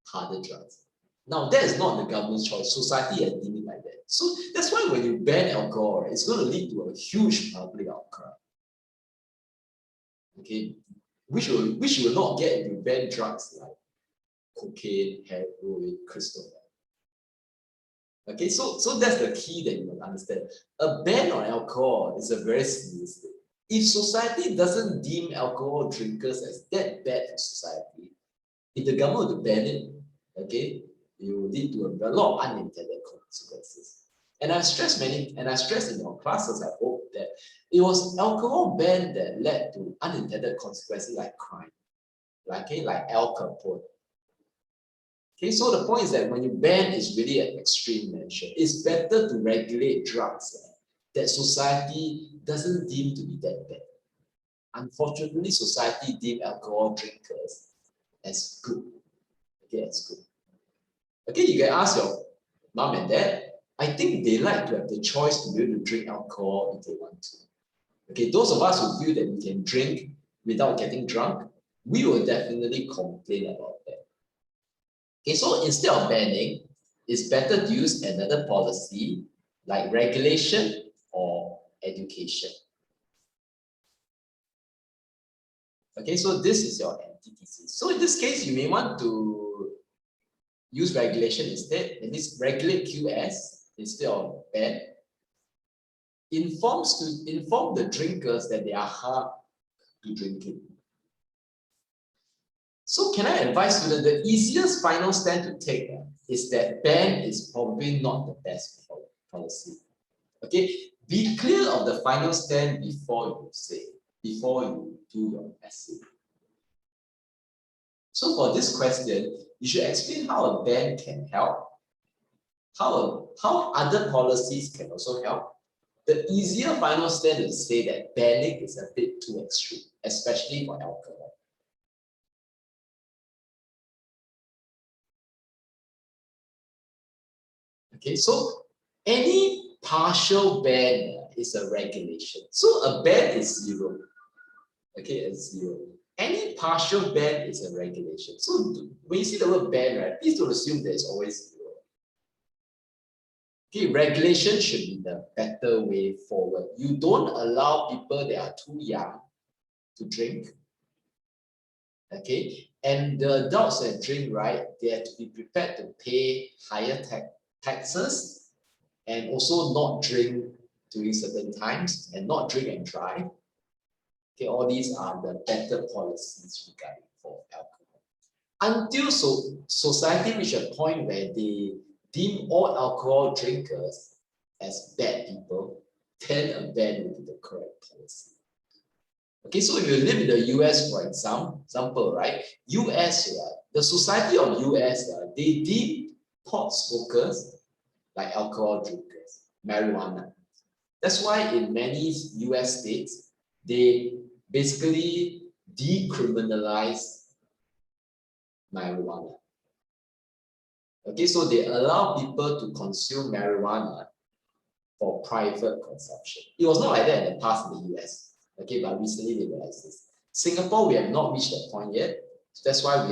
harder drugs. Now, that is not the government's choice. Society has deemed it like that. So that's why when you ban alcohol, it's going to lead to a huge public outcry. Okay, which you will not get if you ban drugs like cocaine, heroin, crystal meth. Okay, so that's the key that you must understand. A ban on alcohol is a very serious thing. If society doesn't deem alcohol drinkers as that bad for society, if the government were to ban it, okay, it will lead to a lot of unintended consequences. And I stressed in your classes, I hope, that it was alcohol ban that led to unintended consequences like crime, like Al Capone. Okay, so the point is that when you ban, it's really an extreme measure. It's better to regulate drugs that society doesn't deem to be that bad. Unfortunately, society deem alcohol drinkers as good. Okay, as good. Okay, you can ask your mom and dad. I think they like to have the choice to be able to drink alcohol if they want to. Okay, those of us who feel that we can drink without getting drunk, we will definitely complain about that. Okay, so instead of banning, it's better to use another policy like regulation or education. Okay, so this is your antithesis. So in this case, you may want to use regulation instead. It means regulate QS instead of ban. Inform the drinkers that they are hard to drinking. So can I advise students the easiest final stand to take is that ban is probably not the best policy. Okay, be clear of the final stand before you do your essay. So for this question, you should explain how a ban can help, how other policies can also help. The easier final stand is to say that banning is a bit too extreme, especially for alcohol. Okay, so any partial ban is a regulation. So a ban is zero. Okay, it's zero. Any partial ban is a regulation. So when you see the word ban, right, please don't assume that it's always zero. Okay, regulation should be the better way forward. You don't allow people that are too young to drink. Okay, and the adults that drink, right, they have to be prepared to pay higher taxes and also not drink during certain times and not drink and drive. Okay, all these are the better policies regarding for alcohol. Until society reach a point where they deem all alcohol drinkers as bad people, then a ban will be the correct policy. Okay, so if you live in the US, for example, right? US, the society of US, they deem pot smokers like alcohol drinkers, marijuana. That's why in many US states, they basically decriminalize marijuana. Okay, so they allow people to consume marijuana for private consumption. It was not like that in the past in the US. Okay, but recently they realized this. Singapore, we have not reached that point yet. So that's why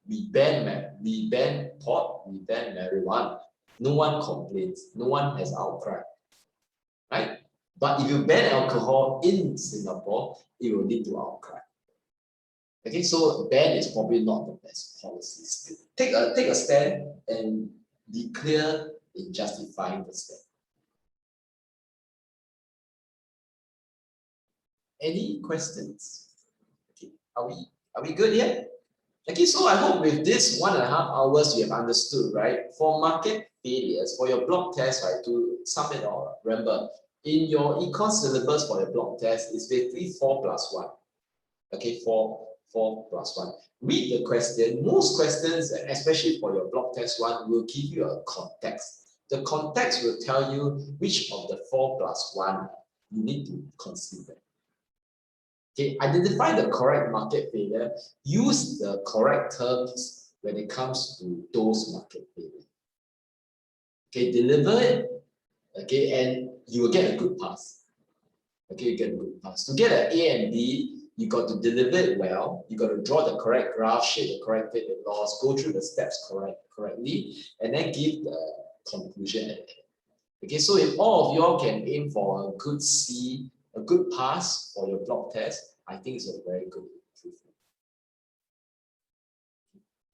we ban pot, we ban marijuana. No one complains. No one has outcry. Right? But if you ban alcohol in Singapore, it will lead to outcry. Okay, so ban is probably not the best policy. Take a stand and be clear in justifying the stand. Any questions? Okay, are we good here? Okay, so I hope with this 1.5 hours you have understood, right? For market failures, for your block test, right, to sum it all, remember, in your econ syllabus for your block test, it's basically 4 plus 1. Okay, 4 plus 1. Read the question. Most questions, especially for your block test 1, will give you a context. The context will tell you which of the 4 plus 1 you need to consider. Okay, identify the correct market failure. Use the correct terms when it comes to those market failure. Okay, deliver it. Okay, and you will get a good pass. Okay, you get a good pass. To get an A and B, you got to deliver it well. You got to draw the correct graph, shape the correct pivot laws, go through the steps correctly, and then give the conclusion at the end. Okay, so if all of you all can aim for a good C, a good pass for your block test, I think it's a very good improvement.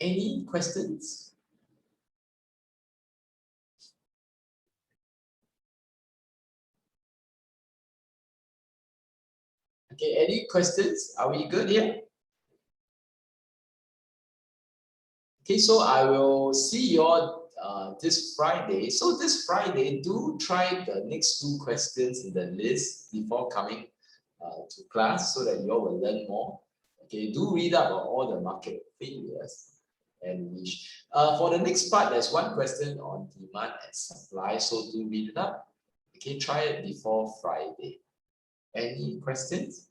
Any questions? Okay, any questions? Are we good here? Okay, so I will see you all this Friday. So this Friday, do try the next 2 questions in the list before coming to class so that you all will learn more. Okay, do read up on all the market failures and niche. For the next part, there's 1 question on demand and supply, so do read it up. Okay, try it before Friday. Any questions?